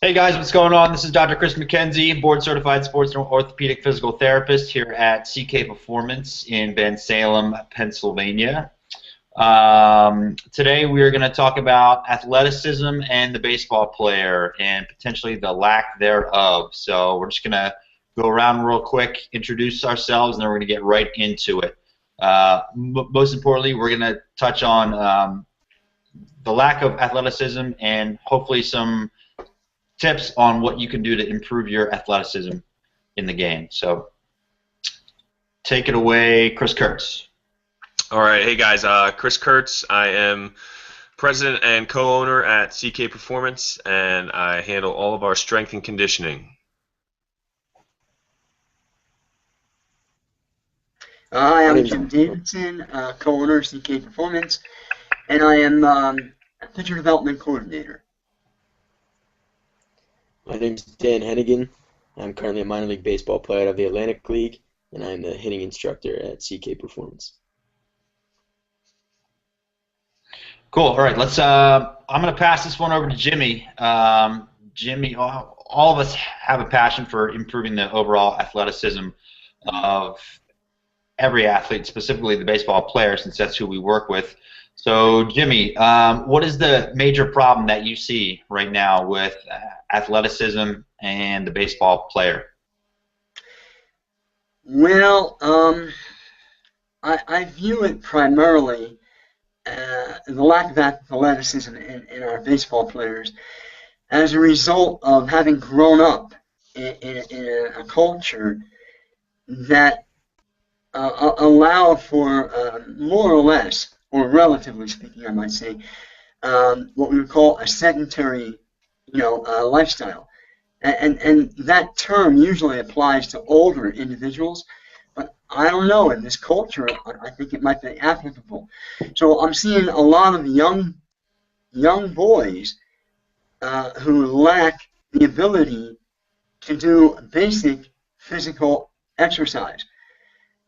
Hey guys, what's going on? This is Dr. Chris McKenzie, board certified sports and orthopedic physical therapist here at CK Performance in Bensalem, Pennsylvania. Today we are going to talk about athleticism and the baseball player and potentially the lack thereof. So we're just going to go around real quick, introduce ourselves, and then we're going to get right into it. Most importantly, we're going to touch on the lack of athleticism and hopefully some tips on what you can do to improve your athleticism in the game. So take it away, Chris Kurtz. All right, hey guys, Chris Kurtz. I am president and co-owner at CK Performance, and I handle all of our strength and conditioning. Hi, I'm Jim Davidson, co-owner of CK Performance, and I am a pitcher development coordinator. My name's Dan Hennigan. I'm currently a minor league baseball player of the Atlantic League, and I'm the hitting instructor at CK Performance. Cool. All right, let's. I'm going to pass this one over to Jimmy. Jimmy, all of us have a passion for improving the overall athleticism of every athlete, specifically the baseball player, since that's who we work with. So, Jimmy, what is the major problem that you see right now with athleticism and the baseball player? Well, I view it primarily the lack of athleticism in our baseball players as a result of having grown up in a culture that allow for more or less, or relatively speaking, I might say, what we would call a sedentary, lifestyle, and that term usually applies to older individuals, but I don't know, in this culture, I think it might be applicable. So I'm seeing a lot of young boys who lack the ability to do basic physical exercise,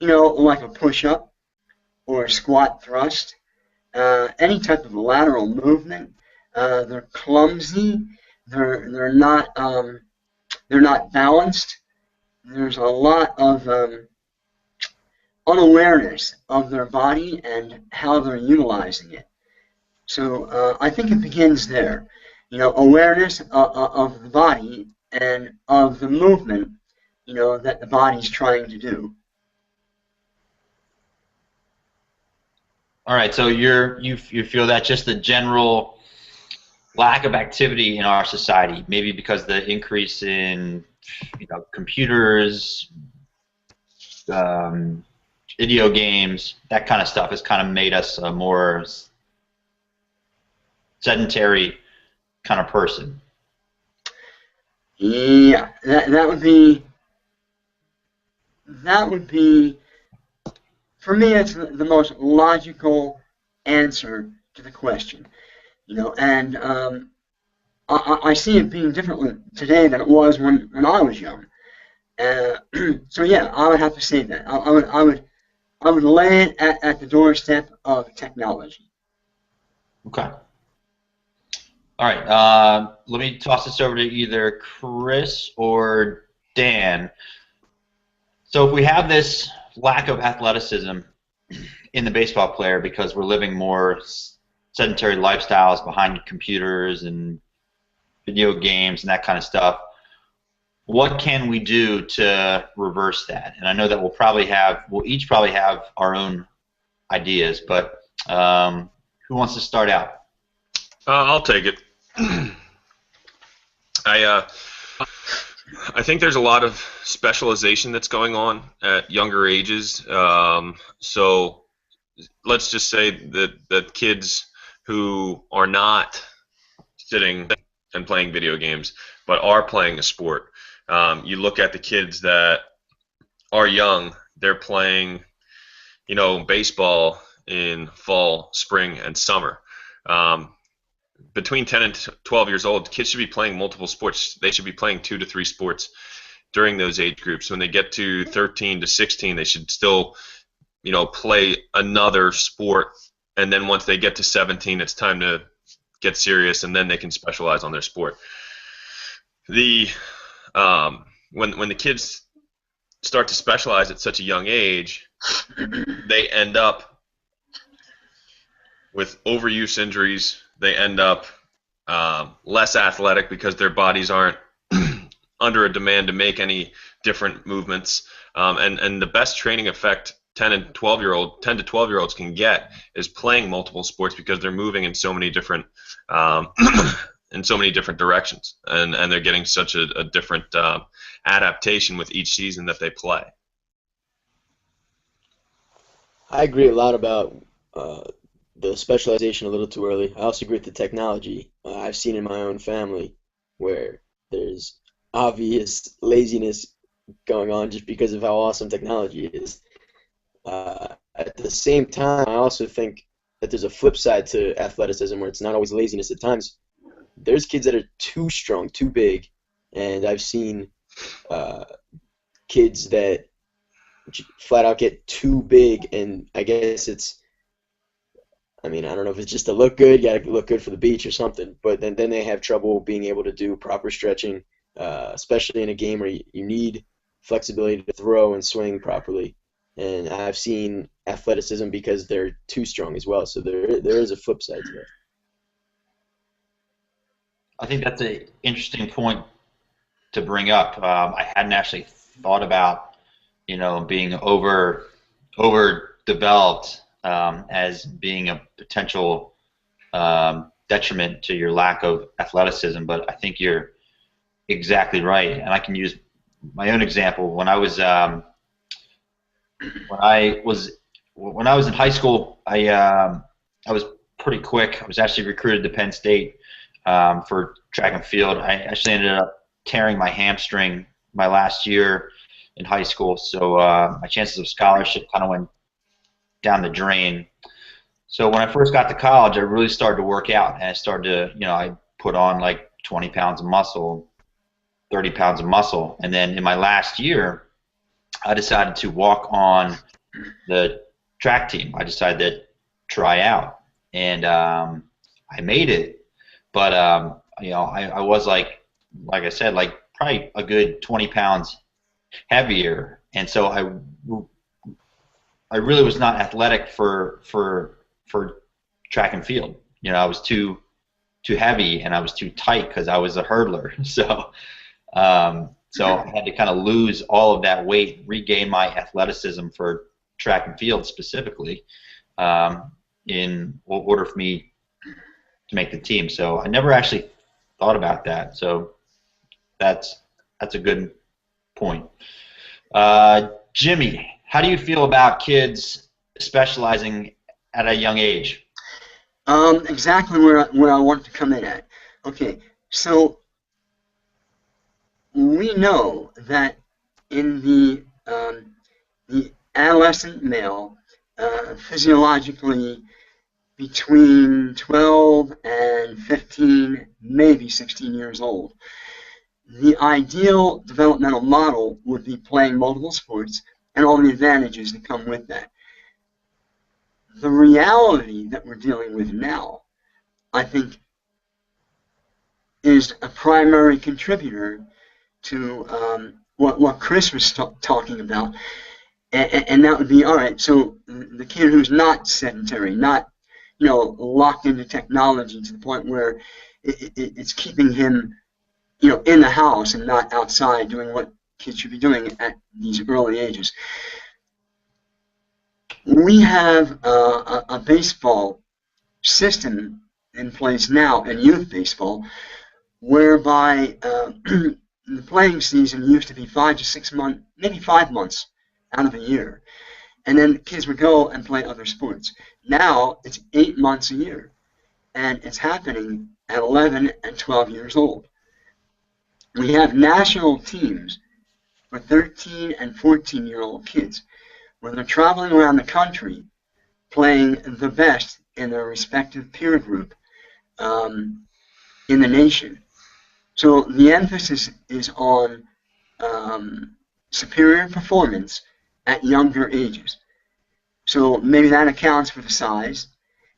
like a push-up or a squat thrust, any type of lateral movement. They're clumsy. They're not balanced. There's a lot of unawareness of their body and how they're utilizing it. So I think it begins there. Awareness of the body and of the movement, that the body's trying to do. All right, so you feel that just the general lack of activity in our society, maybe because the increase in computers, video games, that kind of stuff has kind of made us a more sedentary kind of person. Yeah, that would be. For me, it's the most logical answer to the question, and I see it being different today than it was when I was young. So yeah, I would have to say that I would lay it at the doorstep of technology. Okay. All right. Let me toss this over to either Chris or Dan. So if we have this lack of athleticism in the baseball player because we're living more sedentary lifestyles behind computers and video games and that kind of stuff, what can we do to reverse that? And I know that we'll each probably have our own ideas, but who wants to start out? I'll take it. I think there's a lot of specialization that's going on at younger ages. So let's just say that kids who are not sitting and playing video games but are playing a sport. You look at the kids that are young, they're playing, baseball in fall, spring, and summer. Between 10 and 12 years old, kids should be playing multiple sports. They should be playing 2 to 3 sports during those age groups. When they get to 13 to 16, they should still, play another sport. And then once they get to 17, it's time to get serious, and then they can specialize on their sport. the when the kids start to specialize at such a young age, they end up with overuse injuries. They end up less athletic because their bodies aren't under a demand to make any different movements. And the best training effect 10 to 12-year-olds can get is playing multiple sports because they're moving in so many different in so many different directions, and they're getting such a different adaptation with each season that they play. I agree a lot about the specialization a little too early. I also agree with the technology. I've seen in my own family where there's obvious laziness going on just because of how awesome technology is. At the same time, I also think that there's a flip side to athleticism where it's not always laziness. At times, there's kids that are too strong, too big, and I've seen kids that flat out get too big, and I guess I don't know if it's just to look good, you gotta look good for the beach or something, but then they have trouble being able to do proper stretching, especially in a game where you need flexibility to throw and swing properly. And I've seen athleticism because they're too strong as well, so there is a flip side to that. I think that's an interesting point to bring up. I hadn't actually thought about, being overdeveloped as being a potential detriment to your lack of athleticism, but I think you're exactly right. And I can use my own example. When I was in high school, I was pretty quick. I was actually recruited to Penn State for track and field. I actually ended up tearing my hamstring my last year in high school, so my chances of scholarship kind of went down the drain. So when I first got to college, I really started to work out, and I started to, I put on like 20 pounds of muscle, 30 pounds of muscle, and then in my last year, I decided to walk on the track team. I decided to try out, and I made it, but I was like I said, like probably a good 20 pounds heavier, and so I really was not athletic for track and field. I was too heavy and I was too tight because I was a hurdler. So I had to kind of lose all of that weight, regain my athleticism for track and field specifically, in order for me to make the team. So I never actually thought about that. So that's a good point. Jimmy, how do you feel about kids specializing at a young age? Exactly where I want to come in at. Okay, so we know that in the adolescent male, physiologically between 12 and 15, maybe 16 years old, the ideal developmental model would be playing multiple sports and all the advantages that come with that. The reality that we're dealing with now, I think, is a primary contributor to what Chris was talking about, and that would be, all right, so the kid who's not sedentary, not locked into technology to the point where it's keeping him in the house and not outside doing what kids should be doing at these early ages. We have a baseball system in place now in youth baseball whereby the playing season used to be 5 to 6 months, maybe 5 months out of a year. And then kids would go and play other sports. Now it's 8 months a year. And it's happening at 11 and 12 years old. We have national teams for 13 and 14-year-old kids where they're traveling around the country playing the best in their respective peer group in the nation. So the emphasis is on superior performance at younger ages. So maybe that accounts for the size,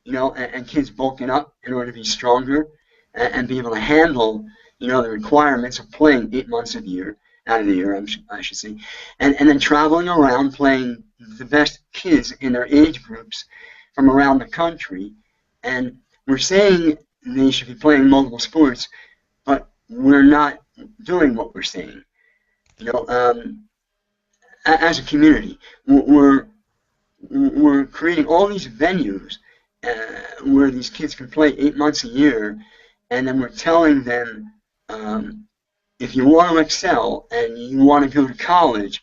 and kids bulking up in order to be stronger and be able to handle, the requirements of playing 8 months out of the year, I should say, and then traveling around playing the best kids in their age groups from around the country. And we're saying they should be playing multiple sports, but we're not doing what we're saying. As a community, we're creating all these venues where these kids can play 8 months a year, and then we're telling them, if you want to excel and you want to go to college,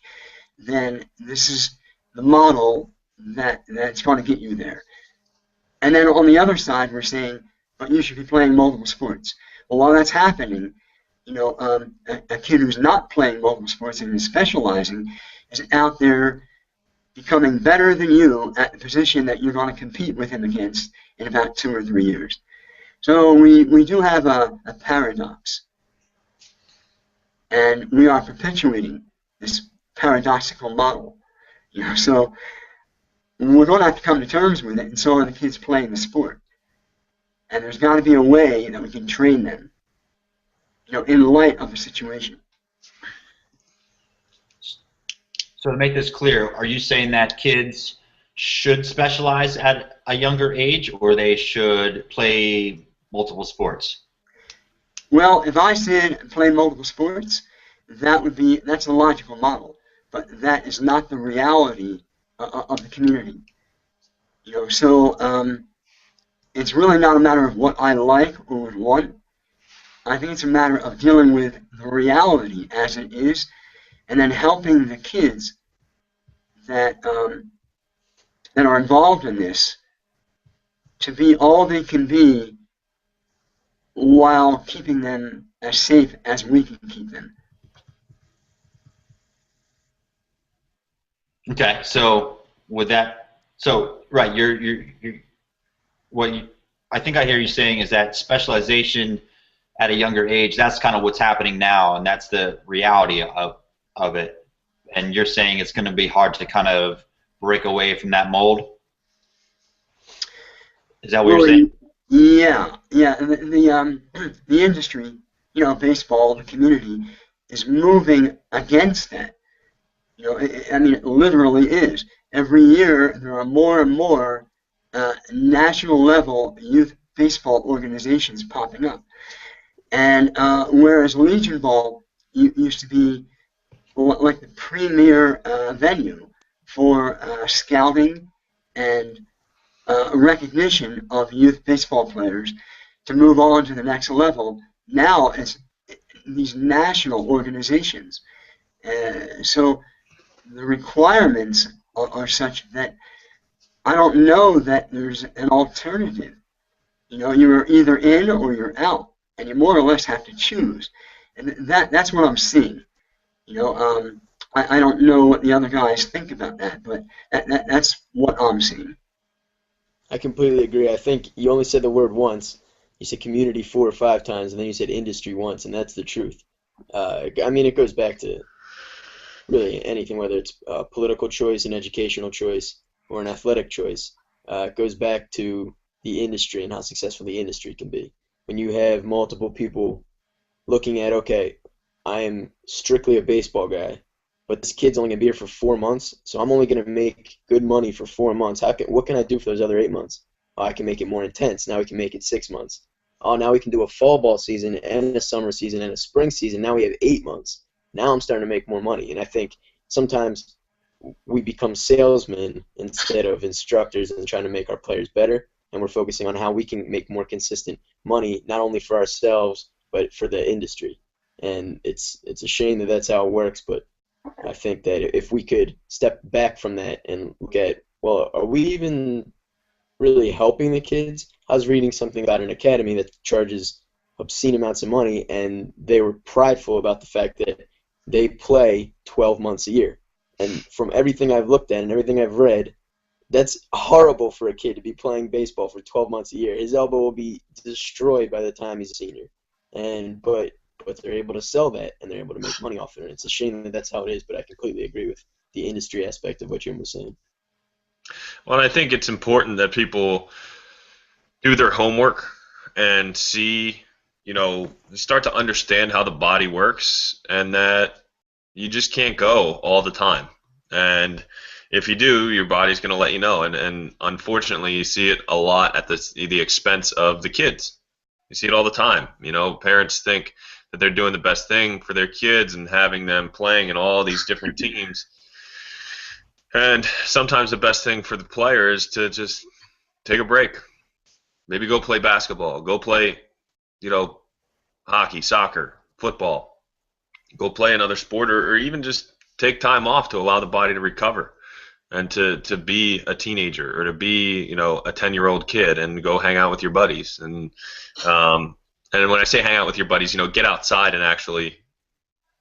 then this is the model that's going to get you there. And then on the other side, we're saying, but you should be playing multiple sports. Well, while that's happening, a kid who's not playing multiple sports and is specializing is out there becoming better than you at the position that you're going to compete with him against in about 2 or 3 years. So we do have a paradox. And we are perpetuating this paradoxical model. So we're going to have to come to terms with it, and so are the kids playing the sport. And there's got to be a way that we can train them, in light of the situation. So to make this clear, are you saying that kids should specialize at a younger age, or they should play multiple sports? Well, if I said play multiple sports, that's a logical model, but that is not the reality of the community. So it's really not a matter of what I like or would want. I think it's a matter of dealing with the reality as it is, and then helping the kids that are involved in this to be all they can be, while keeping them as safe as we can keep them. Okay, so with that, right, I think I hear you saying is that specialization at a younger age, that's kind of what's happening now, and that's the reality of it. And you're saying it's going to be hard to kind of break away from that mold? Is that what you're saying? Yeah. The industry, baseball, the community, is moving against that. It literally is. Every year, there are more and more national level youth baseball organizations popping up. And whereas Legion Ball used to be like the premier venue for scouting and recognition of youth baseball players to move on to the next level, now it's these national organizations. So the requirements are such that I don't know that there's an alternative. You're either in or you're out, and you more or less have to choose. And that's what I'm seeing. I don't know what the other guys think about that, but that's what I'm seeing. I completely agree. I think you only said the word once. You said community 4 or 5 times, and then you said industry once, and that's the truth. It goes back to really anything, whether it's a political choice, an educational choice, or an athletic choice. It goes back to the industry and how successful the industry can be. When you have multiple people looking at, okay, I am strictly a baseball guy, but this kid's only going to be here for 4 months, so I'm only going to make good money for 4 months. What can I do for those other 8 months? Oh, I can make it more intense. Now we can make it 6 months. Oh, now we can do a fall ball season and a summer season and a spring season. Now we have 8 months. Now I'm starting to make more money. And I think sometimes we become salesmen instead of instructors and trying to make our players better, and we're focusing on how we can make more consistent money, not only for ourselves, but for the industry. And it's a shame that that's how it works, but I think that if we could step back from that and look at, well, are we even really helping the kids? I was reading something about an academy that charges obscene amounts of money, and they were prideful about the fact that they play 12 months a year. And from everything I've looked at and everything I've read, that's horrible for a kid to be playing baseball for 12 months a year. His elbow will be destroyed by the time he's a senior. But they're able to sell that, and they're able to make money off it. And it's a shame that that's how it is, but I completely agree with the industry aspect of what Jim was saying. Well, I think it's important that people do their homework and see, start to understand how the body works, and that you just can't go all the time. And if you do, your body's going to let you know. And unfortunately, you see it a lot at the expense of the kids. You see it all the time. Parents think that they're doing the best thing for their kids and having them playing in all these different teams. And sometimes the best thing for the player is to just take a break. Maybe go play basketball. Go play, hockey, soccer, football. Go play another sport, or even just take time off to allow the body to recover and to be a teenager, or to be, a 10-year-old kid and go hang out with your buddies. And when I say hang out with your buddies, get outside and actually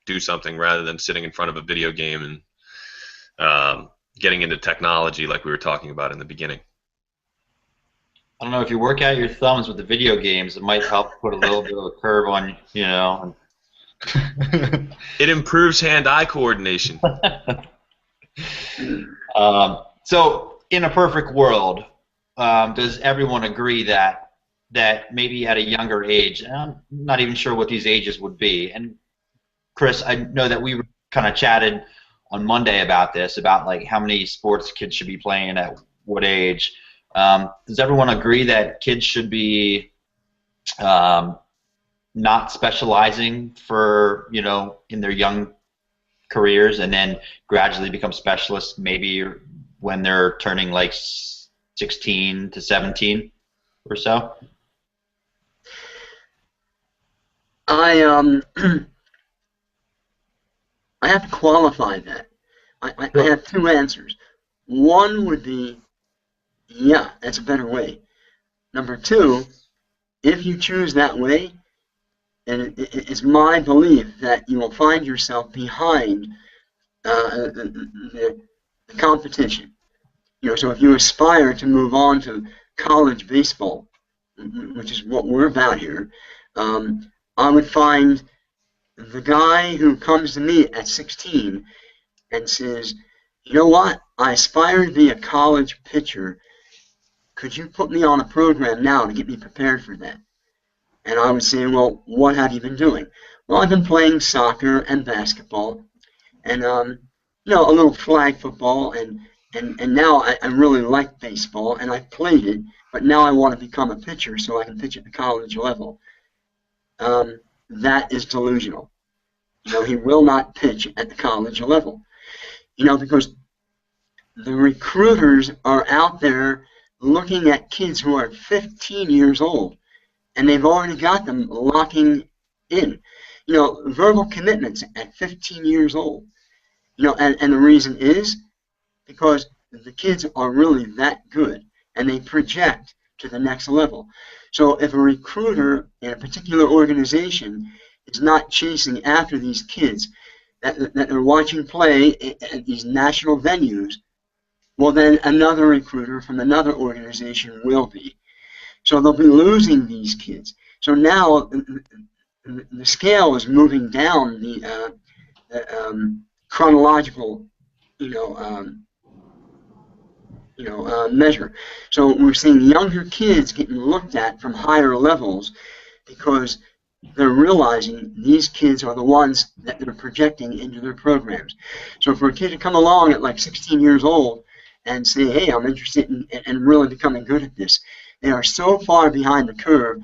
do something rather than sitting in front of a video game and getting into technology like we were talking about in the beginning. I don't know, if you work out your thumbs with the video games, it might help put a little bit of a curve on, It improves hand-eye coordination. So, in a perfect world, does everyone agree that maybe at a younger age, and I'm not even sure what these ages would be, and Chris, I know that we kind of chatted on Monday about this, about like how many sports kids should be playing at what age. Does everyone agree that kids should be not specializing for, in their young careers, and then gradually become specialists maybe when they're turning like 16 to 17 or so? I have to qualify that. I have two answers. One would be, yeah, that's a better way. Number two, if you choose that way, and it's my belief that you will find yourself behind the competition. So if you aspire to move on to college baseball, which is what we're about here, I would find the guy who comes to me at 16 and says, you know what, I aspire to be a college pitcher. Could you put me on a program now to get me prepared for that? And I would say, well, what have you been doing? Well, I've been playing soccer and basketball, and a little flag football, and now I really like baseball, and I've played it, but now I want to become a pitcher so I can pitch at the college level. That is delusional. He will not pitch at the college level. Because the recruiters are out there looking at kids who are 15 years old, and they've already got them locking in. Verbal commitments at 15 years old. And the reason is because the kids are really that good, and they project to the next level. So if a recruiter in a particular organization is not chasing after these kids that they're watching play at these national venues, well, then another recruiter from another organization will be. So they'll be losing these kids. So now the scale is moving down the chronological, measure. So we're seeing younger kids getting looked at from higher levels because they're realizing these kids are the ones that they're projecting into their programs. So for a kid to come along at like 16 years old and say, hey, I'm interested in really becoming good at this, they are so far behind the curve,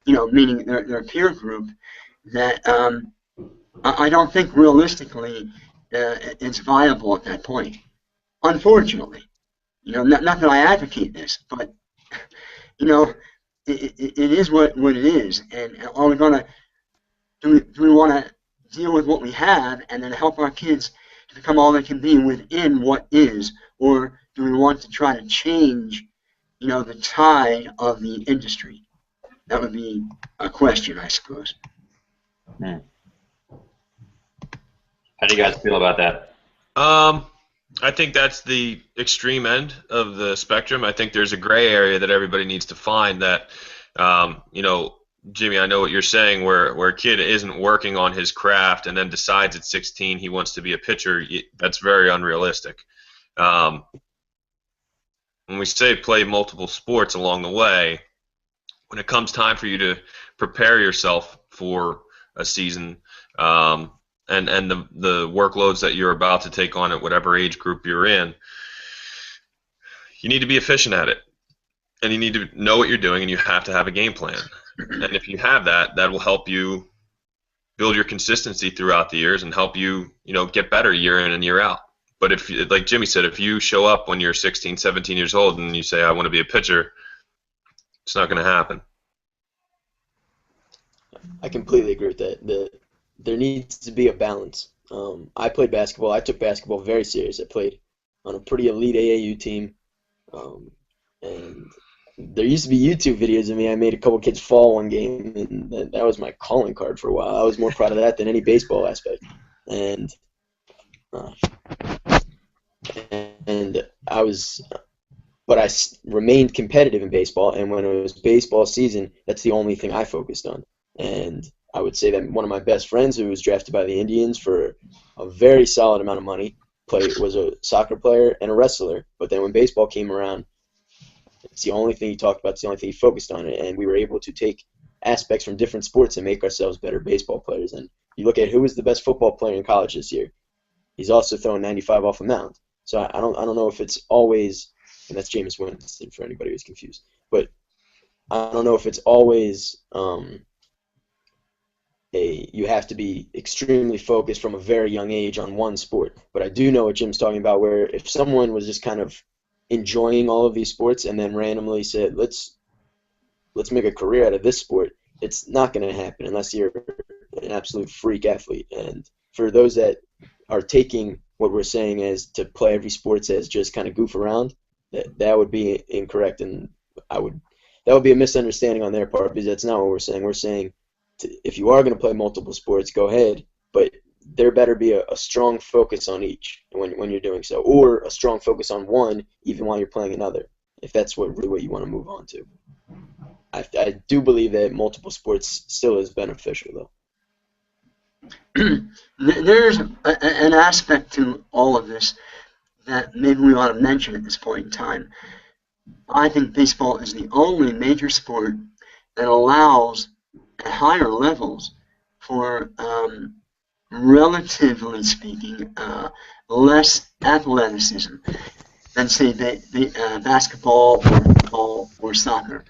meaning their peer group, that I don't think realistically it's viable at that point. Unfortunately. Not that I advocate this, but, it is what it is. And are we going to, do we want to deal with what we have and then help our kids to become all they can be within what is, or do we want to try to change, the tide of the industry? That would be a question, I suppose. How do you guys feel about that? I think that's the extreme end of the spectrum. I think there's a gray area that everybody needs to find that, Jimmy, I know what you're saying, where a kid isn't working on his craft and then decides at 16 he wants to be a pitcher. That's very unrealistic. When we say play multiple sports along the way, when it comes time for you to prepare yourself for a season, and the workloads that you're about to take on at whatever age group you're in, you need to be efficient at it, and you need to know what you're doing, and you have to have a game plan. And if you have that, that will help you build your consistency throughout the years and help you, get better year in and year out. But if, like Jimmy said, if you show up when you're 16, 17 years old and you say, I want to be a pitcher, it's not going to happen. I completely agree with that. There needs to be a balance. I played basketball. I took basketball very serious. I played on a pretty elite AAU team, and there used to be YouTube videos of me. I made a couple kids fall one game, and that was my calling card for a while. I was more proud of that than any baseball aspect, and but I remained competitive in baseball. And when it was baseball season, that's the only thing I focused on. And I would say that one of my best friends, who was drafted by the Indians for a very solid amount of money, was a soccer player and a wrestler. But then when baseball came around, it's the only thing he talked about. It's the only thing he focused on. And we were able to take aspects from different sports and make ourselves better baseball players. And you look at who was the best football player in college this year. He's also throwing 95 off a mound. So I don't know if it's always, and that's Jameis Winston for anybody who's confused. But I don't know if it's always you have to be extremely focused from a very young age on one sport. But I do know what Jim's talking about, where if someone was just kind of enjoying all of these sports and then randomly said, let's make a career out of this sport, it's not going to happen unless you're an absolute freak athlete. And for those that are taking what we're saying as to play every sport as just kind of goof around, that would be incorrect, and that would be a misunderstanding on their part, because that's not what we're saying. We're saying if you are going to play multiple sports, go ahead, but there better be a strong focus on each when you're doing so, or a strong focus on one even while you're playing another, if that's really what you want to move on to. I do believe that multiple sports still is beneficial, though. There's an aspect to all of this that maybe we ought to mention at this point in time. I think baseball is the only major sport that allows, at higher levels, for relatively speaking, less athleticism than, say, basketball or football or soccer.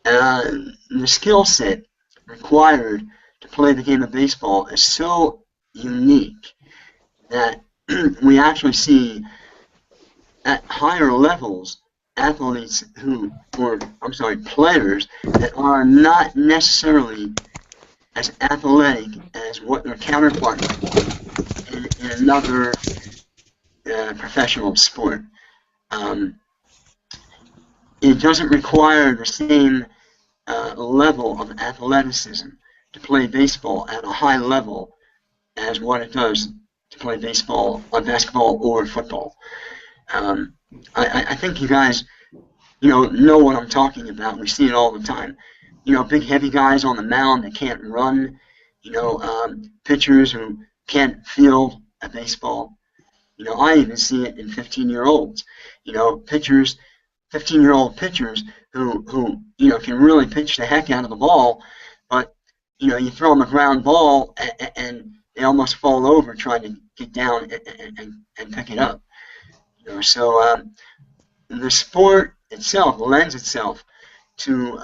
The skill set required to play the game of baseball is so unique that we actually see at higher levels players that are not necessarily as athletic as what their counterparts in another professional sport. It doesn't require the same level of athleticism to play baseball at a high level as what it does to play basketball or football. I think you guys, know what I'm talking about. We see it all the time. Big heavy guys on the mound that can't run. Pitchers who can't field a baseball. I even see it in 15-year-olds. 15-year-old pitchers who can really pitch the heck out of the ball, but you throw them a ground ball and they almost fall over trying to get down and pick it up. So the sport itself lends itself to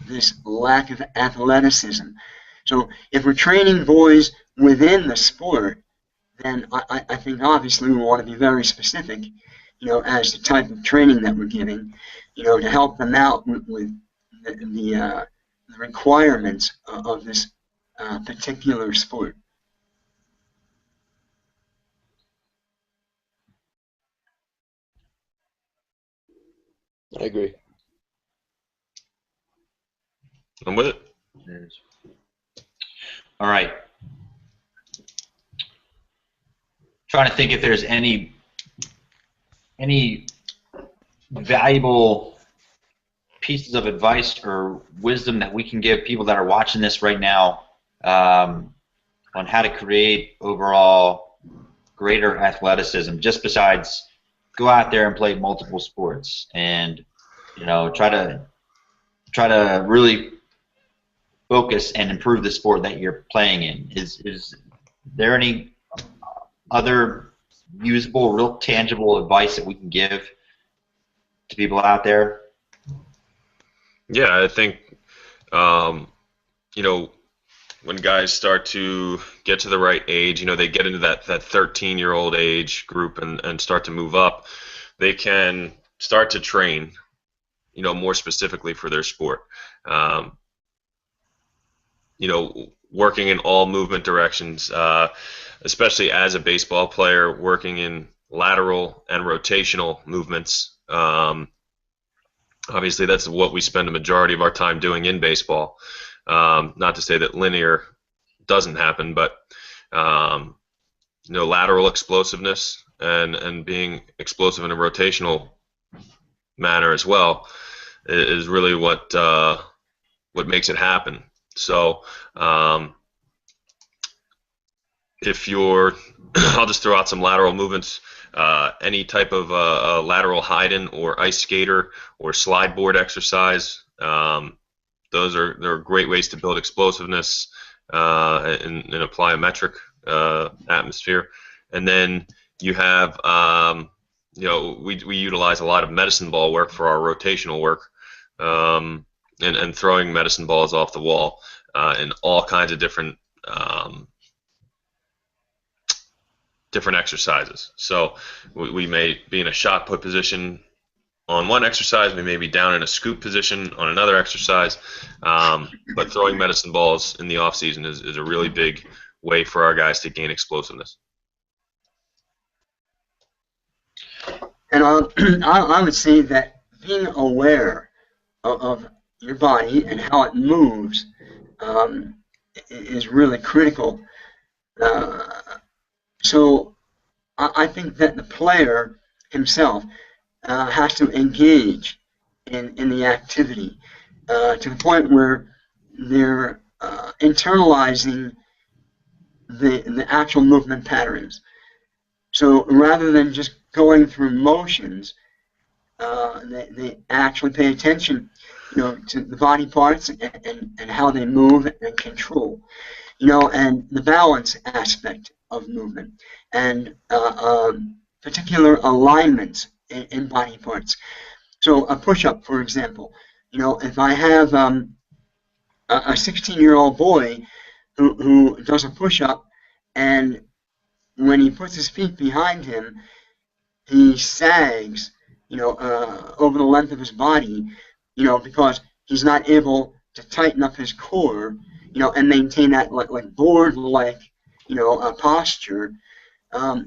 this lack of athleticism. So if we're training boys within the sport, then I think obviously we want to be very specific, as the type of training that we're giving, to help them out with the requirements of this particular sport. I agree. I'm with it. All right. Trying to think if there's any valuable pieces of advice or wisdom that we can give people that are watching this right now on how to create overall greater athleticism, just besides go out there and play multiple sports and try to try to really focus and improve the sport that you're playing in? Is there any other usable, real tangible advice that we can give to people out there? Yeah, I think you know, when guys start to get to the right age, they get into that 13-year-old age group and start to move up, they can start to train, more specifically for their sport. Working in all movement directions, especially as a baseball player, working in lateral and rotational movements. Obviously, that's what we spend a majority of our time doing in baseball. Not to say that linear doesn't happen, but lateral explosiveness and being explosive in a rotational manner as well is really what makes it happen. So if you're, I'll just throw out some lateral movements. Any type of lateral hide-in or ice skater or slide board exercise. They're great ways to build explosiveness in a plyometric atmosphere. And then you have, we utilize a lot of medicine ball work for our rotational work, and throwing medicine balls off the wall in all kinds of different exercises. So we may be in a shot put position on one exercise, we may be down in a scoop position on another exercise, but throwing medicine balls in the off season is a really big way for our guys to gain explosiveness. And I would say that being aware of your body and how it moves is really critical. So I think that the player himself has to engage in the activity to the point where they're internalizing the actual movement patterns. So rather than just going through motions, they actually pay attention, to the body parts and how they move and control, and the balance aspect of movement and particular alignments in body parts. So a push-up, for example, if I have a 16-year-old boy who does a push-up, and when he puts his feet behind him, he sags, over the length of his body, because he's not able to tighten up his core, and maintain that like board-like, posture.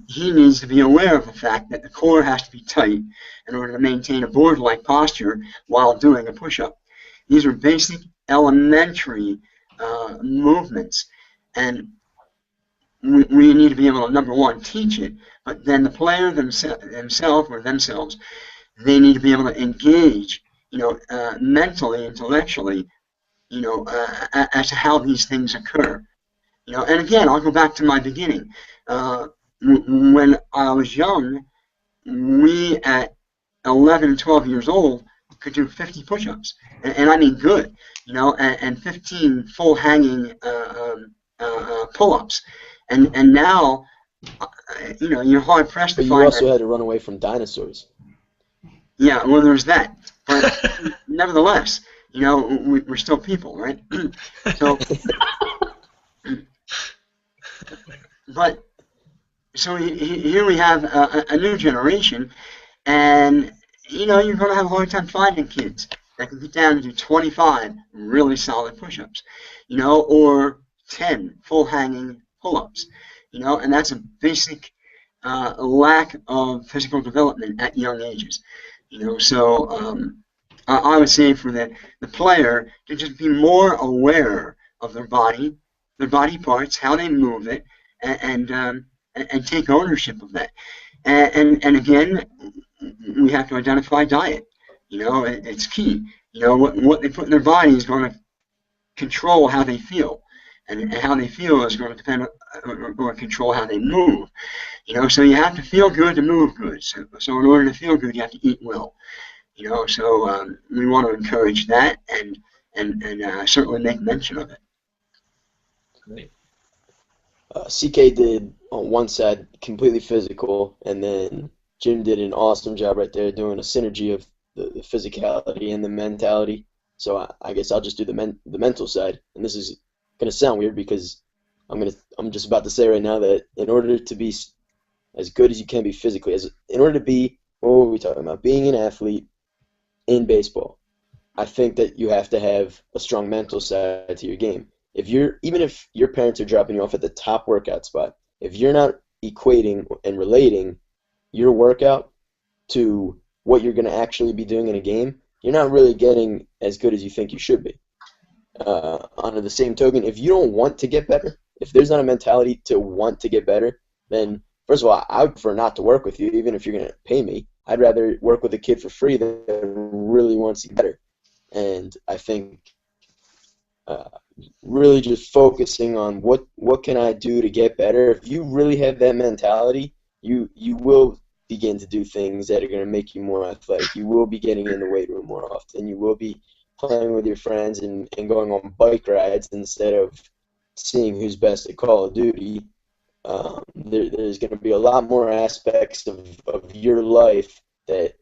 He needs to be aware of the fact that the core has to be tight in order to maintain a board-like posture while doing a push-up. These are basic, elementary movements, and we need to be able to, number one, teach it, but then the player themselves, they need to be able to engage, mentally, intellectually, as to how these things occur. And again, I'll go back to my beginning. When I was young, we at 11, 12 years old could do 50 push-ups, and I mean good, and 15 full hanging pull-ups, and now, you're hard pressed to But you find. also had to run away from dinosaurs. Yeah, well, there's that, but nevertheless, we're still people, right? So, but. So here we have a new generation, and you're going to have a hard time finding kids that can get down and do 25 really solid push-ups, or 10 full hanging pull-ups, and that's a basic lack of physical development at young ages, So I would say for the player to just be more aware of their body parts, how they move it, and take ownership of that. And again, we have to identify diet. It's key. What they put in their body is going to control how they feel, and how they feel is going to depend or control how they move. So you have to feel good to move good. So in order to feel good, you have to eat well. So we want to encourage that and certainly make mention of it. Great. CK did on one side completely physical, and then Jim did an awesome job right there doing a synergy of the physicality and the mentality. So I guess I'll just do the mental side, and this is gonna sound weird because I'm just about to say right now that in order to be as good as you can be physically, in order to be, what were we talking about? Being an athlete in baseball, I think that you have to have a strong mental side to your game. Even if your parents are dropping you off at the top workout spot, if you're not equating and relating your workout to what you're going to actually be doing in a game, you're not really getting as good as you think you should be. On the same token, if you don't want to get better, if there's not a mentality to want to get better, then first of all, I would prefer not to work with you, even if you're going to pay me. I'd rather work with a kid for free that really wants to get better. And I think really just focusing on what can I do to get better. If you really have that mentality, you will begin to do things that are going to make you more athletic. You will be getting in the weight room more often. You will be playing with your friends and going on bike rides instead of seeing who's best at Call of Duty. There's going to be a lot more aspects of your life that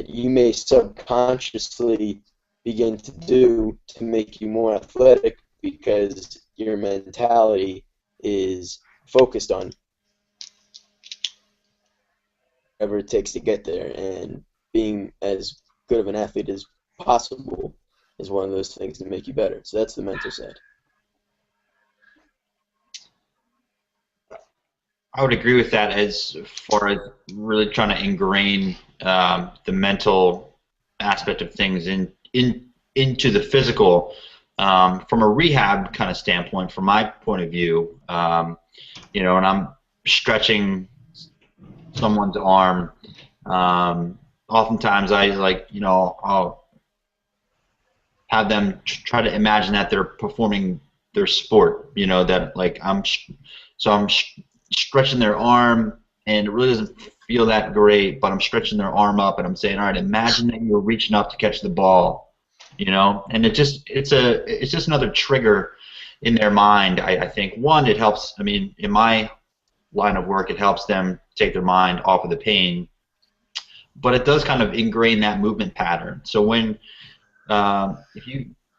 you may subconsciously begin to do to make you more athletic because your mentality is focused on whatever it takes to get there, and being as good of an athlete as possible is one of those things to make you better. So that's the mental side. I would agree with that as far as really trying to ingrain the mental aspect of things into the physical. From a rehab kind of standpoint, from my point of view, and I'm stretching someone's arm. Oftentimes, I'll have them try to imagine that they're performing their sport. That I'm stretching their arm, and it really doesn't feel that great, but I'm stretching their arm up, and I'm saying, all right, imagine that you're reaching up to catch the ball, and it's just another trigger in their mind. I think one, it helps. I mean, in my line of work, it helps them take their mind off of the pain, but it does kind of ingrain that movement pattern. So when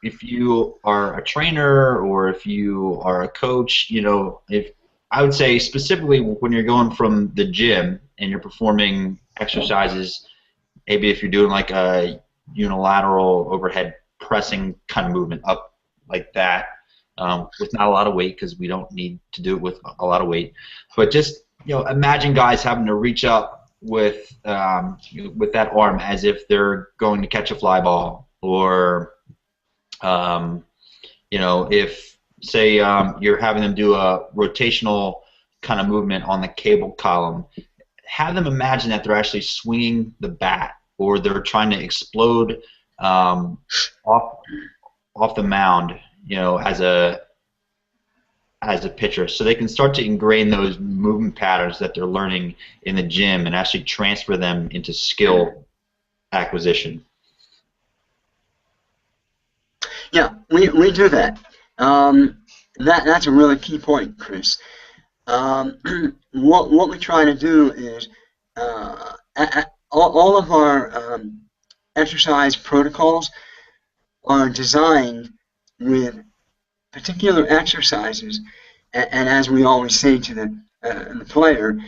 if you are a trainer or if you are a coach, if I would say specifically when you're going from the gym and you're performing exercises, maybe if you're doing like a unilateral overhead pressing kind of movement up like that, with not a lot of weight, because we don't need to do it with a lot of weight, but just imagine guys having to reach up with that arm as if they're going to catch a fly ball, or if say you're having them do a rotational kind of movement on the cable column, have them imagine that they're actually swinging the bat, or they're trying to explode off the mound, as a pitcher, so they can start to ingrain those movement patterns that they're learning in the gym and actually transfer them into skill acquisition. Yeah, we do that. That's a really key point, Chris. What we try to do is all of our exercise protocols are designed with particular exercises, and as we always say to the player,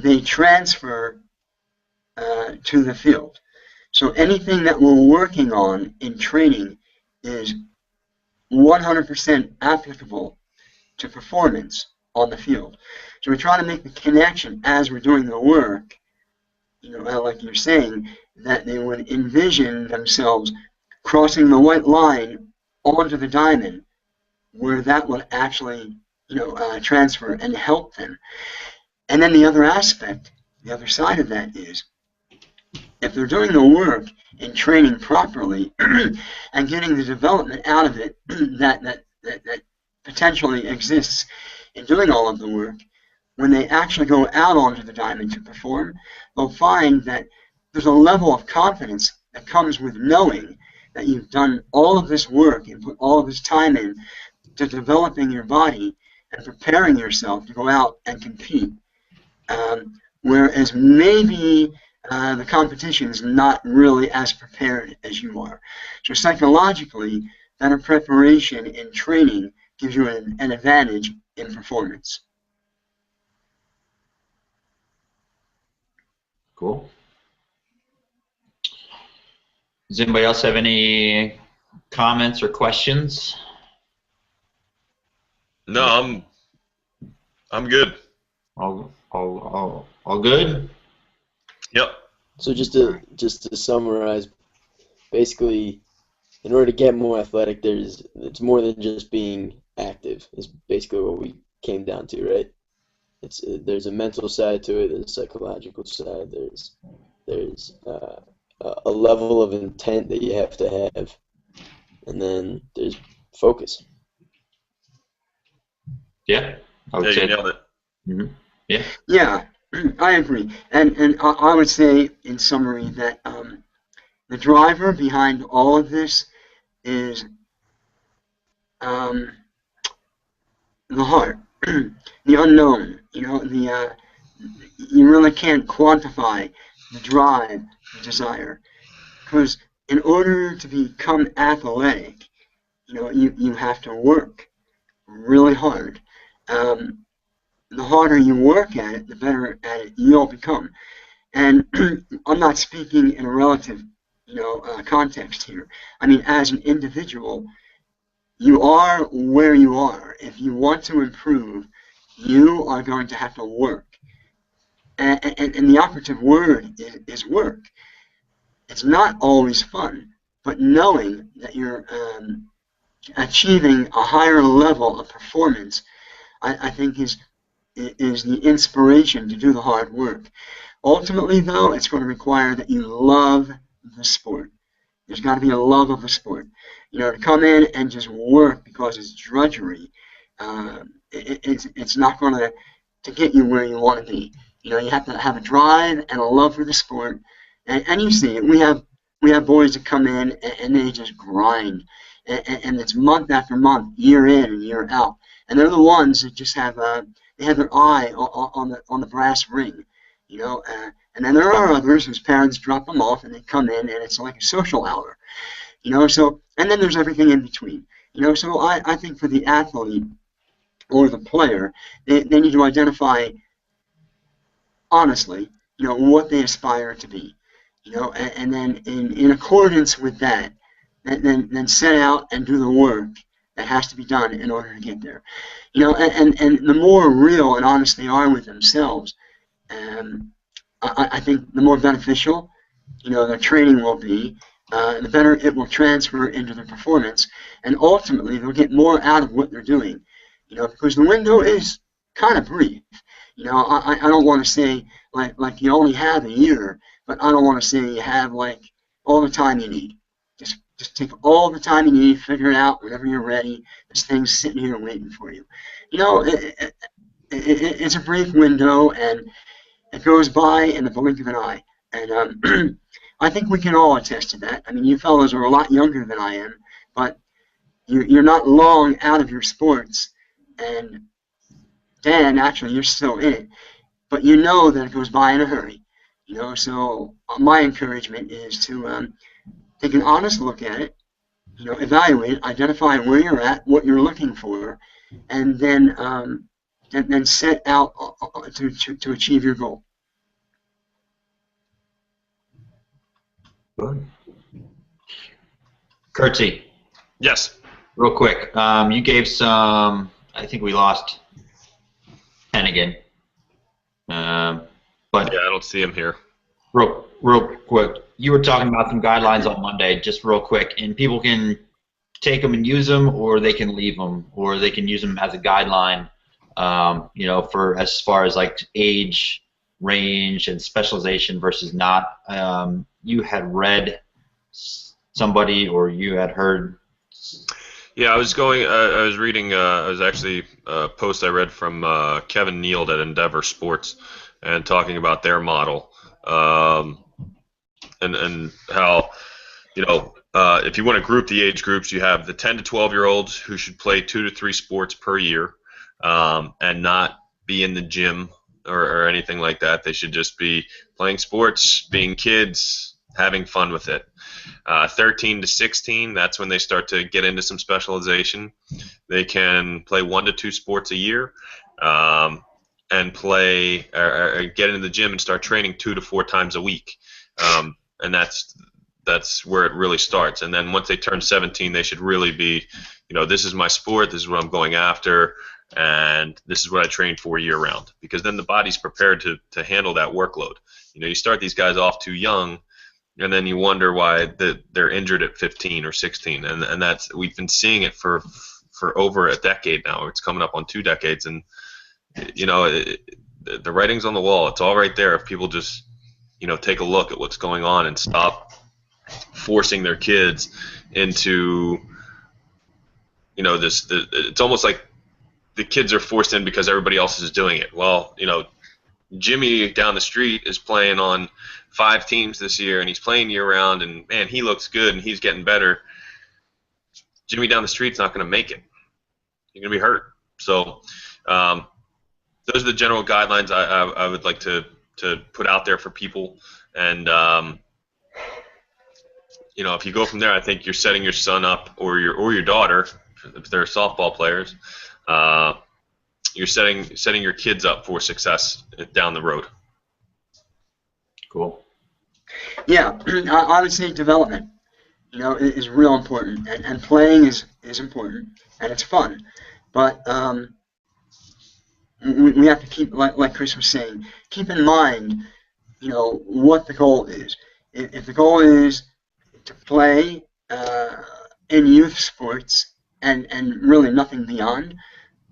they transfer to the field. So anything that we're working on in training is 100% applicable to performance on the field. So we try to make the connection as we're doing the work, like you're saying, that they would envision themselves crossing the white line onto the diamond, where that would actually, transfer and help them. And then the other aspect, the other side of that is, if they're doing the work and training properly and getting the development out of it that potentially exists in doing all of the work, when they actually go out onto the diamond to perform, they'll find that there's a level of confidence that comes with knowing that you've done all of this work and put all of this time in to developing your body and preparing yourself to go out and compete. Whereas maybe the competition is not really as prepared as you are. So psychologically, better preparation and training gives you an advantage in performance. Cool. Does anybody else have any comments or questions? No, I'm good. All good? Yep. So just to summarize, basically, in order to get more athletic, it's more than just being active. Is basically what we came down to, right? There's a mental side to it. There's a psychological side. There's a level of intent that you have to have, and then there's focus. Yeah, I would Yeah, say you nailed it. Mm-hmm. Yeah. Yeah, I agree. And I would say, in summary, that the driver behind all of this is the heart, the unknown. You really can't quantify the drive, the desire, because in order to become athletic, you have to work really hard. The harder you work at it, the better at it you'll become. And I'm not speaking in a relative, context here. I mean, as an individual, you are where you are. If you want to improve, you are going to have to work. And the operative word is work. It's not always fun, but knowing that you're achieving a higher level of performance, I think is the inspiration to do the hard work. Ultimately, though, it's going to require that you love the sport. There's got to be a love of the sport. To come in and just work because it's drudgery, it's not going to get you where you want to be. You have to have a drive and a love for the sport. And you see it. We have boys that come in and they just grind. And it's month after month, year in and year out. And they're the ones that just have they have their eye on the brass ring. And then there are others whose parents drop them off and they come in and it's like a social hour. So, and then there's everything in between. So I think for the athlete or the player, they need to identify honestly, what they aspire to be. And then in accordance with that, then set out and do the work that has to be done in order to get there. And the more real and honest they are with themselves, I think the more beneficial, their training will be, the better it will transfer into their performance, and ultimately they'll get more out of what they're doing, because the window is kind of brief. I don't want to say like you only have a year, but I don't want to say you have like all the time you need. Just take all the time you need, figure it out whenever you're ready. This thing's sitting here waiting for you. It's a brief window, and it goes by in the blink of an eye. And I think we can all attest to that. I mean, you fellows are a lot younger than I am, but you're not long out of your sports. And Dan, actually, you're still in it. But you know that it goes by in a hurry. So my encouragement is to take an honest look at it, evaluate, identify where you're at, what you're looking for, and then set out to achieve your goal. Good. Kurtzy. Yes. Real quick. You gave some. I think we lost Hennigan. But Yeah, I don't see him here. Real quick. You were talking about some guidelines on Monday, just real quick, and people can take them and use them, or they can leave them, or they can use them as a guideline. For as far as like age, range, and specialization versus not. You had read somebody, or you had heard. Yeah, I was reading. I was actually a post I read from Kevin Neild at Endeavor Sports, and talking about their model. and how, if you want to group the age groups, you have the 10 to 12-year-olds who should play 2 to 3 sports per year, and not be in the gym or anything like that. They should just be playing sports, being kids, having fun with it. 13 to 16, that's when they start to get into some specialization. They can play 1 to 2 sports a year, and play or get into the gym and start training 2 to 4 times a week. And that's where it really starts. And then once they turn 17, they should really be, this is my sport, this is what I'm going after, and this is what I train for year round. Because then the body's prepared to handle that workload. You start these guys off too young, and then you wonder why they're injured at 15 or 16. And that's, we've been seeing it for over a decade now. It's coming up on 2 decades, and the writing's on the wall. It's all right there if people just take a look at what's going on and stop forcing their kids into this. It's almost like the kids are forced in because everybody else is doing it. Well, Jimmy down the street is playing on 5 teams this year, and he's playing year round, and man, he looks good and he's getting better. Jimmy down the street's not going to make it. You're going to be hurt. So those are the general guidelines I would like to put out there for people. And if you go from there, I think you're setting your son up, or your daughter, if they're softball players, you're setting your kids up for success down the road. Cool. Yeah, I would say development, is real important, and playing is important, and it's fun, but we have to keep, like Chris was saying, keep in mind, what the goal is. If the goal is to play in youth sports and really nothing beyond,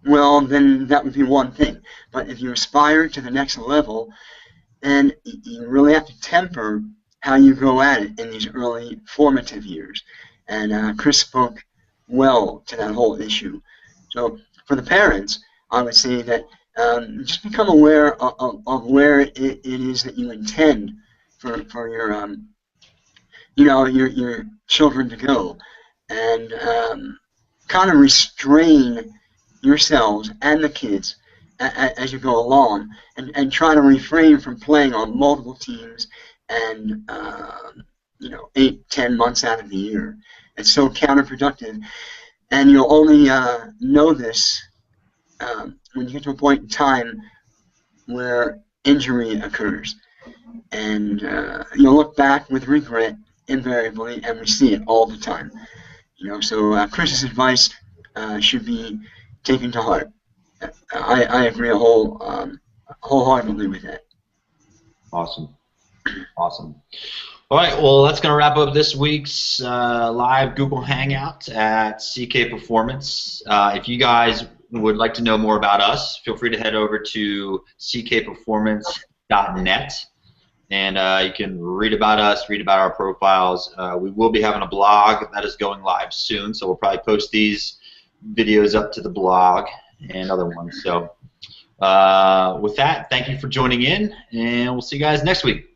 well, then that would be one thing. But if you aspire to the next level, then you really have to temper how you go at it in these early formative years. And Chris spoke well to that whole issue. So for the parents, I would say that just become aware of where it is that you intend for your your children to go, and kind of restrain yourselves and the kids as you go along, and try to refrain from playing on multiple teams and 8-10 months out of the year. It's so counterproductive, and you'll only know this when you get to a point in time where injury occurs, and you'll look back with regret invariably, and we see it all the time. So Chris's advice should be taken to heart. I agree wholeheartedly with that. Awesome. All right, well, that's going to wrap up this week's live Google Hangout at CK Performance. If you guys would like to know more about us, feel free to head over to ckperformance.net, and you can read about us, read about our profiles. We will be having a blog that is going live soon, so we'll probably post these videos up to the blog and other ones. So with that, thank you for joining in, and we'll see you guys next week.